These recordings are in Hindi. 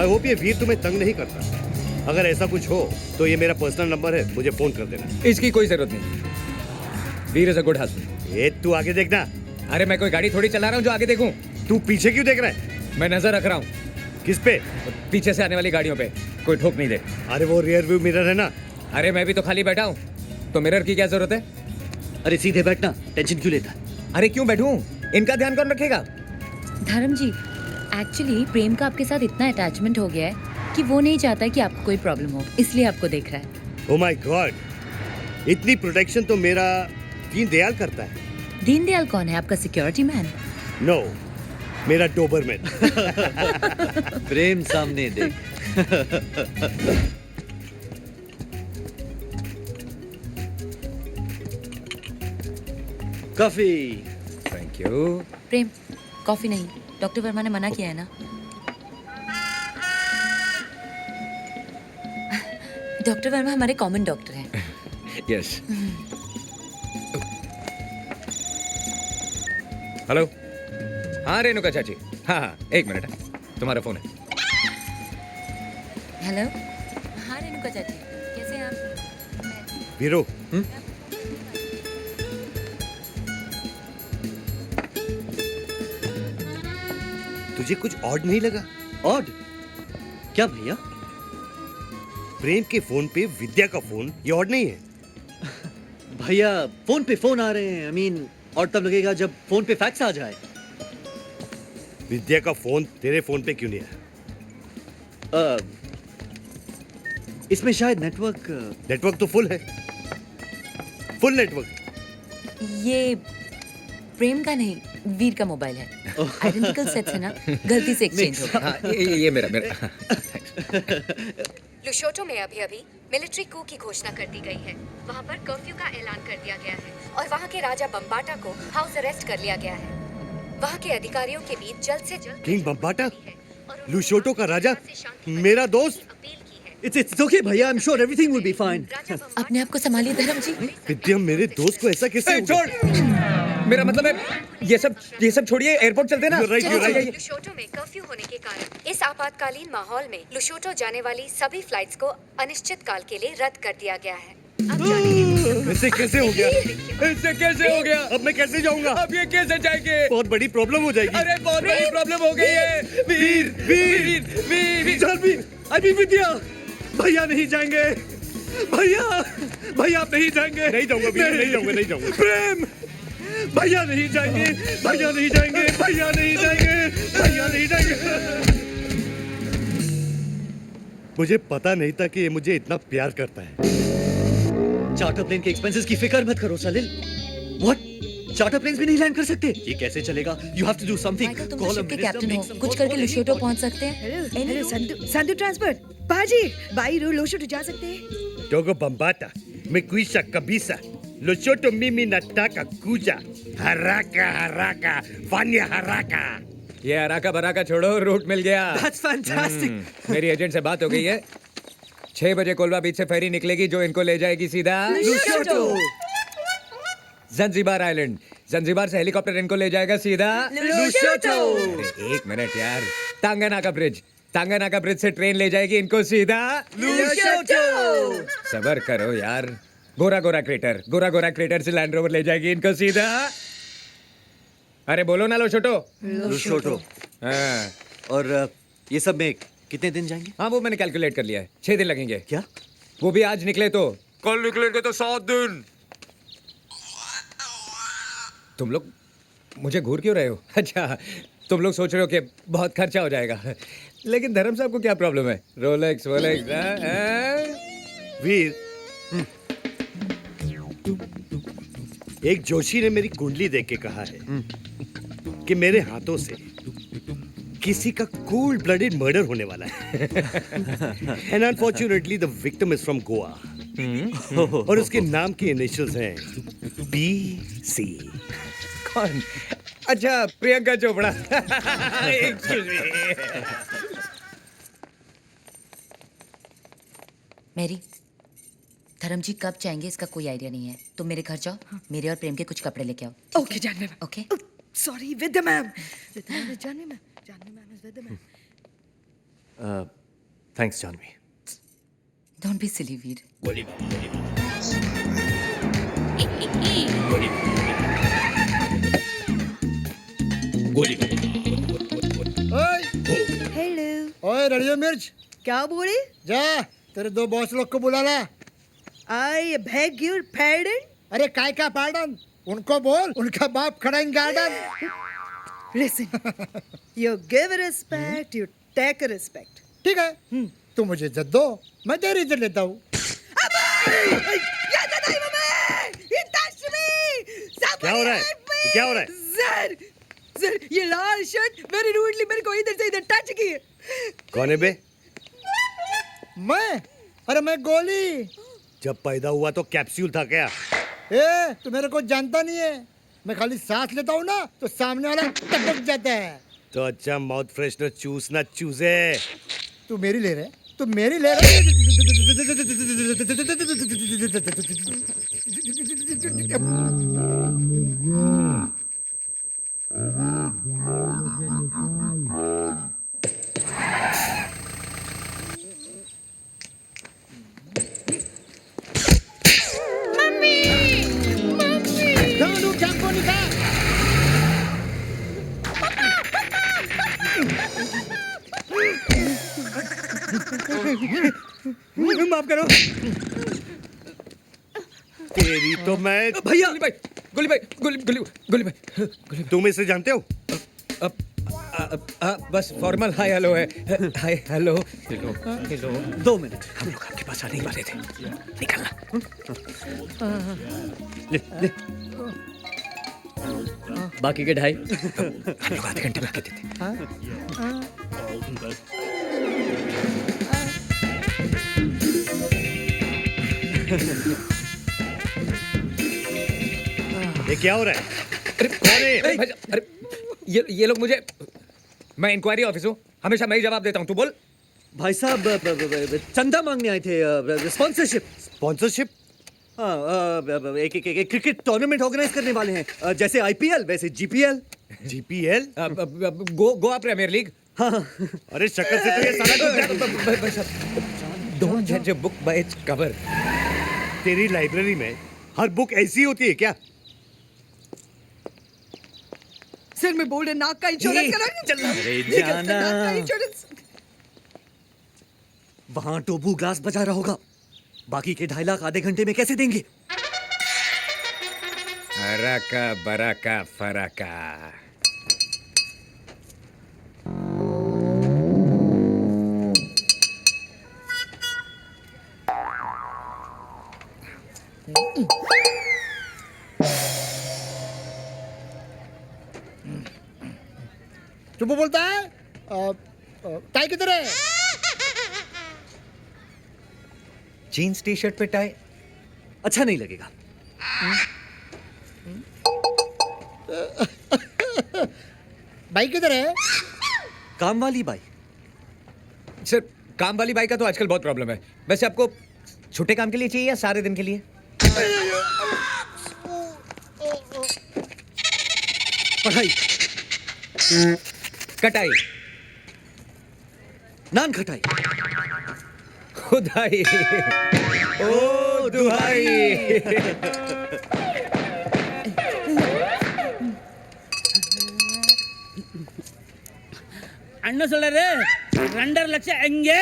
आई होप ये वीर तुम्हें तंग नहीं करता। अगर ऐसा कुछ हो तो ये मेरा पर्सनल नंबर है, मुझे फोन कर देना। इसकी कोई जरूरत नहीं। वीर इज अ गुड हस्बैंड। ये तू आगे देखना। अरे मैं कोई गाड़ी थोड़ी चला रहा हूँ जो आगे देखूं। तू पीछे क्यों देख रहा है? मैं नजर रख रहा हूँ। किस पे? पीछे से आने वाली गाड़ियों पे कोई ठोक नहीं दे। अरे वो रियर व्यू मिरर है ना। अरे मैं भी तो खाली बैठा हूँ, तो मिरर की क्या जरूरत है? अरे सीधे बैठना, टेंशन क्यों लेता? अरे क्यों बैठूं? इनका ध्यान कौन रखेगा? धर्म जी, एक्चुअली प्रेम का आपके साथ इतना अटैचमेंट हो गया है कि वो नहीं चाहता कि आपको कोई प्रॉब्लम हो, इसलिए आपको देख रहा है। ओह माय गॉड, इतनी प्रोटेक्शन तो मेरा दीनदयाल करता है। दीनदयाल कौन है? आपका सिक्योरिटी मैन? नो, मेरा डोबरमैन। प्रेम सामने देख। Coffee. Thank you. Prem, coffee नहीं, डॉक्टर वर्मा ने मना किया है ना। डॉक्टर वर्मा हमारे कॉमन डॉक्टर हैं। यस। हेलो। हाँ रेणुका चाची। हाँ, एक मिनट, तुम्हारा फोन है। हेलो। हाँ रेणुका चाची, कैसे हैं आप? वीरो, तुझे कुछ ऑड नहीं लगा? ऑड? क्या भैया? प्रेम के फोन पे विद्या का फोन, ये ऑड नहीं है? भैया फोन पे फोन आ रहे हैं, आई मीन और तब लगेगा जब फोन पे फैक्स आ जाए। विद्या का फोन तेरे फोन पे क्यों नहीं आया? इसमें शायद नेटवर्क। नेटवर्क तो फुल है, फुल नेटवर्क। ये प्रेम का नहीं, वीर का मोबाइल है। आइडेंटिकल सेट्स है ना, गलती से एक्सचेंज हो गया। हाँ, ये मेरा। लुशोटो में अभी मिलिट्री कू की घोषणा कर दी गई है। वहाँ पर कर्फ्यू का ऐलान कर दिया गया है और वहाँ के राजा बम्बाटा को हाउस अरेस्ट कर लिया गया है। वहाँ के अधिकारियों के बीच जल्द से जल्द किंग बम्बाटा, लुशोटो का राजा, मेरा दोस्त। इट्स ओके भैया, I am sure everything will be fine. अपने आप को संभालिए धर्म जी। विद्या, मेरे दोस्त को ऐसा कैसे हो छोड़। गया? मेरा मतलब है ये सब छोड़िए, एयरपोर्ट चलते ना। You're right. लुशोटो में कर्फ्यू होने के कारण इस आपातकालीन माहौल में लुशोटो जाने वाली सभी फ्लाइट्स को अनिश्चित काल के लिए रद्द कर दिया गया है। अब जाने के ऐसे कैसे हो गया? इससे कैसे हो गया? अब मैं कैसे जाऊंगा? अब ये कैसे जाएंगे? बहुत बड़ी प्रॉब्लम हो जाएगी। अरे बहुत बड़ी प्रॉब्लम हो गई है। वीर वीर वीर वीर, अभी विद्या, भैया नहीं जाएंगे। भैया आप नहीं जाएंगे। नहीं जाऊंगा वीर, नहीं जाऊंगा, नहीं जाऊंगा। प्रेम, भैया नहीं जाएंगे, भैया नहीं जाएंगे, भैया नहीं जाएंगे, भैया नहीं जाएंगे। मुझे पता नहीं था कि ये मुझे इतना प्यार करता है। चार्टर प्लेन के एक्सपेंसेस की फिक्र मत करो सलील। व्हाट? चार्टर प्लेन्स भी नहीं लैंड कर सकते? ये कैसे चलेगा? You have to do something. Michael, तुम तो शिप के कैप्टन हो, कुछ करके लुशोटो पहुंच सकते हैं। Hello Sandhu transport. बाजी बाई लुशोटो जा सकते हैं। Togo Bambata, Mekuisha Kabisa, Lushoto Mimi Nataka Kuja, Haraka, Vanya Haraka. ये हराका बराका छोड़ो, रूट मिल गया। That's fantastic. मेरी एजेंट से बात हो गई है। 6 बजे कोलवा बीच से फेरी निकलेगी जो इनको ले जाएगी सीधा लुशोटो। Zanzibar island. जंजीबार से हेलीकॉप्टर इनको ले जाएगा सीधा लुशोटो। एक मिनट यार, तांगानाका ब्रिज से ट्रेन ले जाएगी इनको सीधा लुशोटो। सबर करो यार। गोरा क्रेटर से लैंड रोवर ले जाएगी इनको सीधा। अरे बोलो ना लुशोटो। हाँ और ये सब में कितने दिन जाएंगे? हाँ, वो मैंने कैलकुलेट कर लिया है, 6 दिन लगेंगे। क्या? वो भी आज निकले तो कल निकलेंगे तो 7 दिन। तुम लोग मुझे घूर क्यों रहे हो? अच्छा, तुम लोग सोच रहे हो कि बहुत खर्चा हो जाएगा, लेकिन धर्म साहब को क्या प्रॉब्लम है? रोलेक्स वीर, एक जोशी ने मेरी कुंडली देख के कहा है कि मेरे हाथों से किसी का कोल्ड ब्लडेड मर्डर होने वाला है। And unfortunately the victim is from Goa और उसके नाम के इनिशियल्स हैं BC। कौन? अच्छा, प्रियंका चोपड़ा। Excuse me. मेरी, धर्म जी कब जाएंगे इसका कोई आइडिया नहीं है। तुम मेरे घर जाओ, मेरे और प्रेम के कुछ कपड़े लेके आओ। Okay Janvi ma'am. Okay. Sorry Vidya ma'am. Janvi ma'am is Vidya ma'am. Thanks Janvi. Don't be silly Veer. Hello ओए रड़ियो मिर्च, क्या बोले? जा तेरे दो बॉस लोग को बुला ला। I beg your पैर्डन। अरे काय का पार्डन, उनको बोल उनका बाप खड़ा in garden. Listen, you give respect, you take respect. ठीक है, तू मुझे इज्जत दो, मैं तेरी इज्जत लेता हूँ। क्या हो रहा है? क्या हो रहा है? सर, सर ये लाल शर्ट वेरी रूडली मेरे को इधर से इधर टच की। कौन है बे? मैं? अरे मैं गोली। जब पैदा हुआ तो कैप्सूल था क्या? ए, तू मेरे को जानता नहीं है, मैं खाली सांस लेता हूँ ना तो सामने वाला टपक जाता है। तो अच्छा माउथ फ्रेशनर चूसना चूसे। तू मेरी ले रहे, तू मेरी ले रहे। मम्मी चाकू निकाल। माफ करो। तेरी तो मैं। भैया गोली भाई गोली भाई तुम इसे जानते हो? बस फॉर्मल हाय हेलो है। Hi hello hello hello. 2 minute. हम लोग आपके पास आने ही वाले थे, निकलना। ले। बाकी के 2.5। हम लोग आधे घंटे में आके देते। ये क्या हो रहा है? अरे कौन है? अरे ये लोग मुझे, मैं इंक्वायरी ऑफिस हूँ, हमेशा मैं ही जवाब देता हूँ, तू बोल। भाई साहब चंदा मांगने आए थे, स्पॉन्सरशिप। स्पॉन्सरशिप? हाँ, एक क्रिकेट टूर्नामेंट ऑर्गेनाइज करने वाले हैं, जैसे आईपीएल वैसे GPL. GPL? Goa premier league. हाँ। अरे शक्ल से तो ये सारा डोंट जज a book by its cover. तेरी लाइब्रेरी में हर बुक ऐसी होती है क्या? सर मैं बोल रहा नाक का इंश्योरेंस करा। अरे जाना। नाक का इंश्योरेंस। वहां टोबू ग्लास बजा रहा होगा, बाकी के 2.5 लाख आधे घंटे में कैसे देंगे? अराका बराका फराका। चुप बोलता है। टाई किधर है? जीन्स टी शर्ट पे टाई अच्छा नहीं लगेगा। बाइक किधर है? काम वाली बाई। सर, काम वाली बाई का तो आजकल बहुत प्रॉब्लम है। वैसे आपको छोटे काम के लिए चाहिए या सारे दिन के लिए? पढ़ाई। कटाई। नान खटाई। खुदाई। ओ दुहाई। ಅಣ್ಣ ಸೊಲ್ಲರೆ 2.5 ಲಕ್ಷ ಹೆಂಗೆ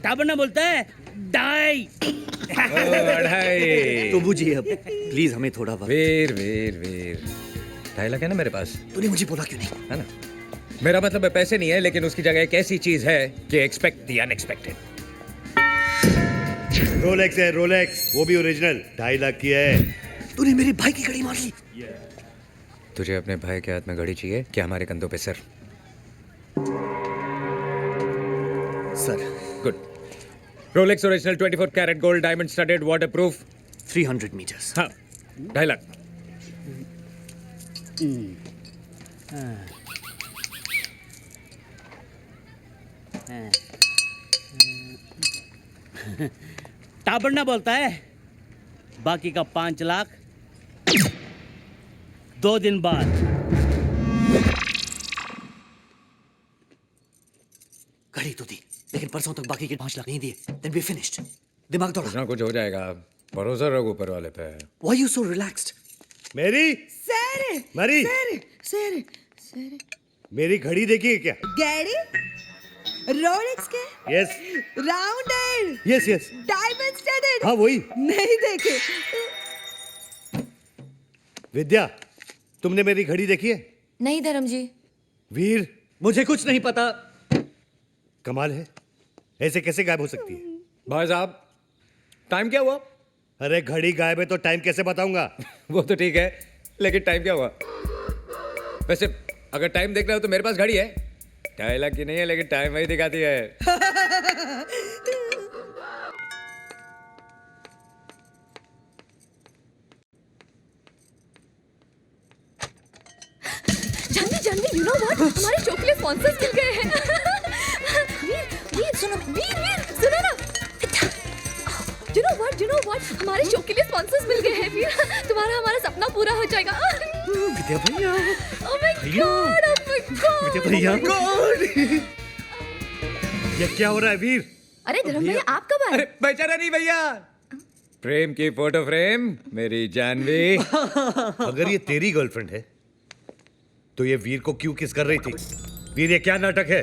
टाबरना बोलता है डाई। टोबू जी अब प्लीज हमें थोड़ा वक्त। वीर 2.5 लाख है ना मेरे पास, तूने मुझे बोला क्यों नहीं? है ना? मेरा मतलब है पैसे नहीं है, लेकिन उसकी जगह एक ऐसी चीज है कि एक्सपेक्ट द अनएक्सपेक्टेड। रोलेक्स है, रोलेक्स, वो भी ओरिजिनल, 2.5 लाख की है। तूने मेरे भाई की घड़ी मार ली। तुझे अपने भाई के हाथ में घड़ी चाहिए क्या हमारे कंधों पे sir? Sir good. Rolex original 24 carat gold diamond studded waterproof 300 metres. हाँ 2.5 लाख। टाबरना बोलता है बाकी का 5 लाख 2 दिन बाद। घड़ी तो दी, लेकिन परसों तक बाकी के 5 लाख नहीं दिए, then we finished. दिमाग कुछ दौड़ा. ना कुछ हो जाएगा, भरोसा रखो ऊपर वाले पे। Why you so relaxed? मेरी सर मरी सर सर सर मेरी घड़ी देखी है क्या? गैरी रोलेक्स के yes rounded yes yes diamond studded हाँ वही। नहीं देखे। विद्या, तुमने मेरी घड़ी देखी है? नहीं धर्म जी। वीर, मुझे कुछ नहीं पता. कमाल है, ऐसे कैसे गायब हो सकती है? भाई साहब, टाइम क्या हुआ? अरे घड़ी गायब है तो टाइम कैसे बताऊंगा? वो तो ठीक है, लेकिन टाइम क्या हुआ? वैसे अगर टाइम देखना हो तो मेरे पास घड़ी है, डायलॉग की नहीं है, लेकिन टाइम वही दिखाती है। Janvi Janvi, you know what, हमारे शो के लिए स्पॉन्सर्स मिल गए हैं. वीर सुनो ना. यू नो व्हाट, हमारे शो के लिए स्पॉन्सर्स मिल गए हैं वीर. तुम्हारा हमारा सपना पूरा हो जाएगा. विद्या भैया. Oh my God, oh my God. विद्या भैया. ये क्या हो रहा है वीर? अरे धर्म भैया, आप कब आए? अरे बेचारा नहीं भैया, प्रेम की फोटो फ्रेम मेरी जानवी। अगर ये तेरी गर्लफ्रेंड है तो ये वीर को क्यों किस कर रही थी? वीर, ये क्या नाटक है?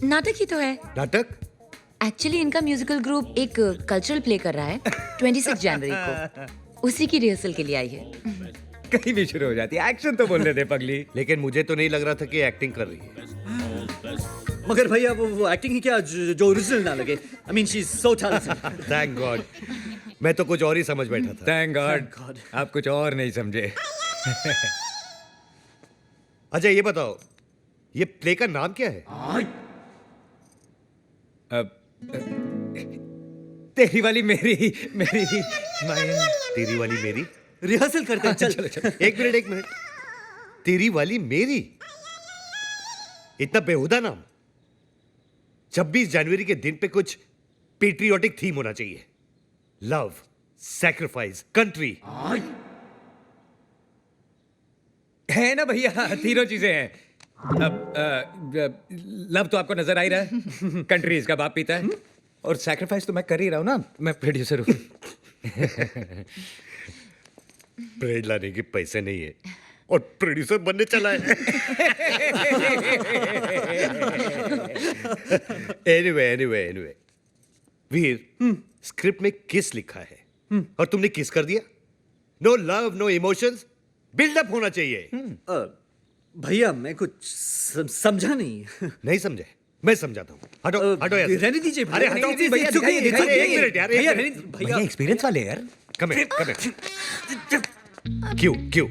नाटक ही तो है। नाटक? एक्चुअली इनका म्यूजिकल ग्रुप एक कल्चरल प्ले कर रहा है 26 जनवरी को, उसी की रिहर्सल के लिए आई है। कहीं भी शुरू हो जाती है, एक्शन तो बोलने दे पगली। लेकिन मुझे तो नहीं लग रहा था कि एक्टिंग कर रही है। मगर भैया वो एक्टिंग ही क्या जो ओरिजिनल ना लगे. I mean she is so talented. Thank God, मैं तो कुछ और ही समझ बैठा था। Thank Thank God, God. आप कुछ और नहीं समझे। अच्छा ये बताओ, ये प्ले का नाम क्या है? अब तेरी वाली मेरी माइन। तेरी वाली मेरी? रिहर्सल करते हैं. चल. एक मिनट, तेरी वाली मेरी? इतना बेहुदा नाम? 26 जनवरी के दिन पे कुछ पेट्रियोटिक थीम होना चाहिए। Love, sacrifice, country. है ना भैया, तीनों चीजें हैं। अब लव तो आपको नजर आ ही रहा है, कंट्री इसका बाप पीता है, और सैक्रिफाइस तो मैं कर ही रहा हूं ना, मैं प्रोड्यूसर हूं। ब्रेड लाने के पैसे नहीं है और प्रोड्यूसर बनने चला है। एनीवे वीर, स्क्रिप्ट में किस लिखा है और तुमने किस कर दिया? No love, no emotions, build up होना चाहिए। भैया मैं कुछ समझा नहीं. नहीं समझे? मैं समझाता हूँ। हटो यहाँ से। रहने दीजिए अरे भैया. हटो, नहीं, भैया, it's okay, दिखाइए, it's okay. एक मिनट यार, एक भैया, मिनट। रहने- भैया एक्सपीरियंस वाले यार। Come here. क्यों?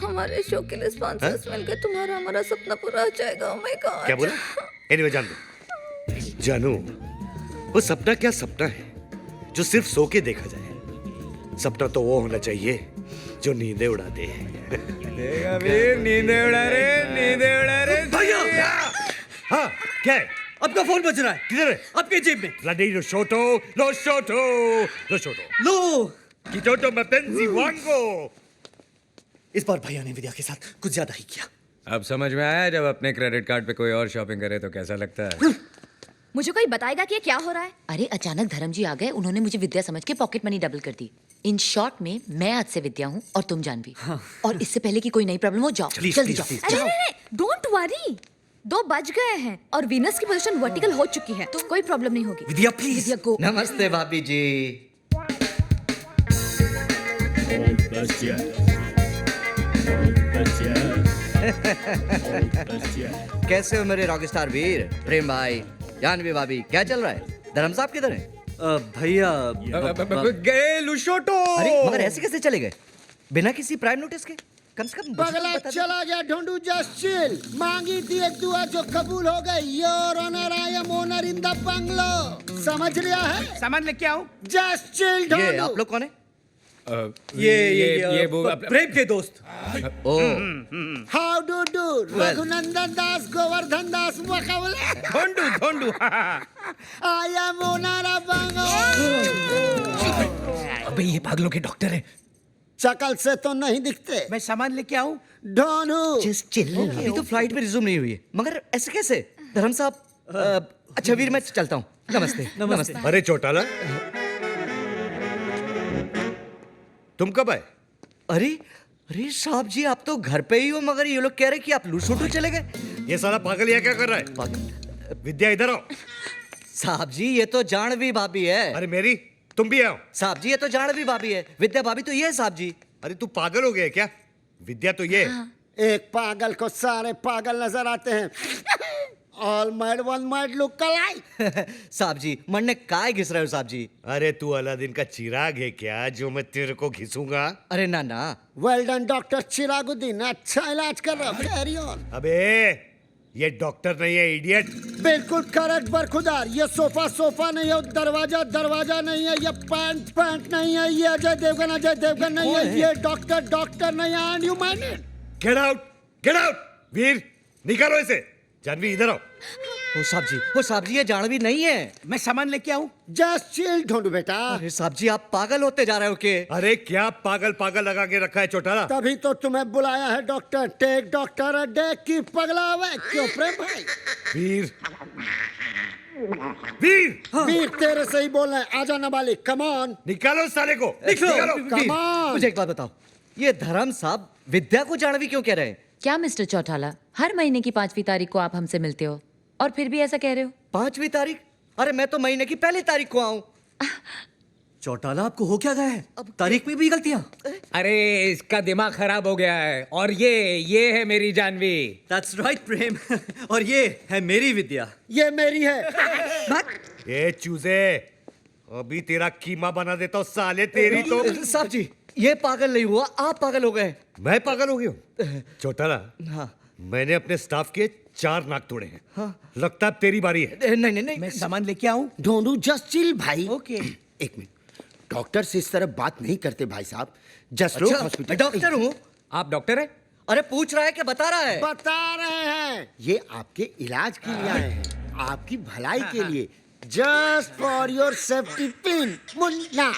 हमारे शो के लिए स्पॉन्सर्स मिल गए, तुम्हारा हमारा सपना पूरा हो जाएगा. Oh my God. क्या बोला? एनीवे जानू, वो सपना क्या सपना है जो सिर्फ सो के देखा जाए। सपना तो वो होना चाहिए जो नींदें उड़ा दे। देखा वीर, नींदें उड़ा रहे। भैया हाँ, क्या है? आपका फोन बज रहा है. किधर है? आपके जेब में. Bloody lo shoto. लो. Kitoto mapenzi wango. इस बार भैया ने विद्या के साथ कुछ ज्यादा ही किया. अब समझ में आया, जब अपने क्रेडिट कार्ड पे कोई और शॉपिंग करे तो कैसा लगता है। मुझे कोई बताएगा कि ये क्या हो रहा है? अरे अचानक धर्म जी आ गए, उन्होंने मुझे विद्या समझ के पॉकेट मनी डबल कर दी। इन शॉर्ट में मैं आज से विद्या हूँ और तुम जानवी। और इससे पहले कि कोई नई प्रॉब्लम हो, जाओ जल्दी जाओ। अरे डोंट वरी, 2 बज गए हैं और वीनस की पोजीशन वर्टिकल हो चुकी है, तो कोई प्रॉब्लम नहीं होगी. विद्या प्लीज. विद्या गो. नमस्ते भाभी जी. कैसे हो मेरे रॉकस्टार वीर? प्रेम भाई, जानवी भाभी, क्या चल रहा है? धर्म साहब किधर है? भैया गए लुशोटो। अरे मगर ऐसे कैसे चले गए बिना किसी प्राइम नोटिस के? कम से कम मुझे तो पगला बता दो। चला गया ढूंढू. Just chill. मांगी थी एक दुआ जो कबूल हो गई. Your honour, I am owner in the bungalow. समझ लिया है? सामान लेके आओ। जस्ट चिल ये ढूंढू. आप लोग कौन है? ये वो प्रेम के दोस्त. ओ हाउ डू डू. रघुनंदन दास, गोवर्धन दास, मुकाबले. ढोंडू। आई एम ओनर ऑफ बंगलो. अबे ये पागलों के डॉक्टर हैं। शकल से तो नहीं दिखते। मैं सामान लेके आऊं? ढोनू जस्ट चिल, अभी तो फ्लाइट में रिज्यूम नहीं हुई है। मगर ऐसे कैसे? धर्म साहब, अच्छा वीर मैं चलता हूँ। नमस्ते। नमस्ते। अरे चौटाला, तुम कब आए? अरे अरे साहब जी, आप तो घर पे ही हो, मगर ये लोग कह रहे कि आप लूसोटू चले गए। ये साला पागल यहाँ क्या कर रहा है? पागल। विद्या इधर आओ। साहब जी ये तो जानवी भाभी है। अरे मेरी, तुम भी आओ। साहब जी ये तो जानवी भाभी है, विद्या भाभी तो ये है साहब जी। अरे तू पागल हो गया क्या? विद्या तो ये है। एक पागल को सारे पागल नजर आते हैं। All mad one mad look alike. साहब जी मरने काय घिस रहे हो साहब जी? अरे तू अलादीन का चिराग है क्या जो मैं तेरे को घिसूंगा? अरे ना ना। वेल डन डॉक्टर चिरागुद्दीन, अच्छा इलाज कर रहा हो। Carry on. अबे ये डॉक्टर नहीं है, इडियट। बिल्कुल करेक्ट बरखुदार। ये सोफा नहीं है, दरवाजा नहीं है, ये पैंट नहीं है, ये अजय देवगन नहीं है, ये डॉक्टर नहीं है। And you mind it? Get out. Veer निकालो इसे। जानवी इधर आओ। ओ साहब जी ये जानवी नहीं है। मैं सामान लेके आऊं? जस्ट चिल ढूंढू बेटा। अरे साहब जी आप पागल होते जा रहे हो के? अरे क्या पागल लगा के रखा है चौटाला? तभी तो तुम्हें बुलाया है doctor. Take doctor a day की पगला हुआ है। क्यों प्रेम भाई? वीर तेरे से ही बोल रहे हैं। आजा नाबालिग, कम ऑन। निकालो इस साले को। निकालो। Come on. मुझे एक बात बताओ, ये धर्म साहब विद्या को जानवी क्यों कह रहे हैं? क्या मिस्टर चौटाला, हर महीने की 5वीं तारीख को आप हमसे मिलते हो और फिर भी ऐसा कह रहे हो? 5वीं तारीख? अरे मैं तो महीने की पहली तारीख को आऊं। चौटाला आपको हो क्या गया है? अब तारीख में भी गलतियां? अरे इसका दिमाग खराब हो गया है। और ये है मेरी जानवी। दैट्स राइट प्रेम। और ये है मेरी विद्या। ये मेरी है। ये चूजे, अभी तेरा कीमा बना देता हूँ साले। तेरी तो। साहब जी ये पागल नहीं हुआ, आप पागल हो गए। मैं पागल हो गया हूँ? चौटाला, हाँ। मैंने अपने स्टाफ के 4 नाक तोड़े हैं। हाँ। लगता है अब तेरी बारी है। नहीं। मैं सामान लेके आऊं? ढूंढू जस्ट चिल भाई। ओके। एक मिनट, डॉक्टर से इस तरह बात नहीं करते भाई साहब। जस्ट अच्छा, हॉस्पिटल। मैं डॉक्टर हूँ। आप डॉक्टर हैं? अरे पूछ रहा है कि बता रहा है? बता रहे हैं, ये आपके इलाज के लिए आए हैं, आपकी भलाई के लिए। Just for your safety pin Munna.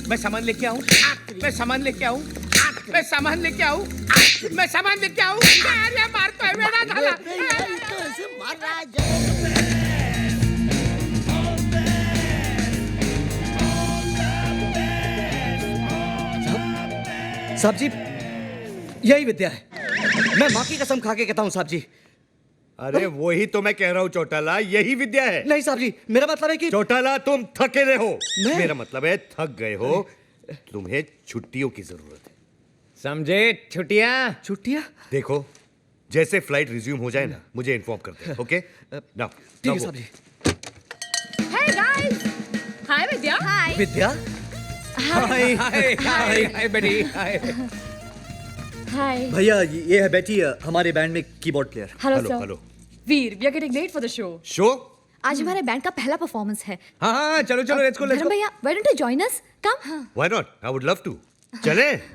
मैं सामान लेके आऊं? मैं सामान लेके आऊं? मैं सामान लेके आऊं? मैं सामान लेके आऊं? अरे मार तो है मेरा झाला। तो ऐसे मार रहा है। साहब जी यही विद्या है, मैं माँ की कसम खा के कहता हूँ साहब जी। अरे वही तो मैं कह रहा हूँ चौटाला, यही विद्या है। नहीं साहब जी, मेरा मतलब है कि चौटाला तुम थके रहे हो। मैं? मेरा मतलब है थक गए हो, तुम्हें छुट्टियों की जरूरत है। समझे? छुट्टियां। छुट्टियाँ? देखो, जैसे फ्लाइट रिज्यूम हो जाए ना, मुझे इन्फॉर्म कर दे। ओके? नाउ ठीक है साहब जी। Hey guys! Hi Vidya. Hi. विद्या हाय बेटी। हाय। Hi. भैया ये है बेटी, हमारे बैंड में keyboard player. Hello hello sir. Hello. Veer, we are getting late for the show. Show? आज हमारे बैंड का पहला परफॉर्मेंस है। हाँ चलो लेट्स गो। धर्म भैया, why don't you join us? Come. Why not? I would love to. चले?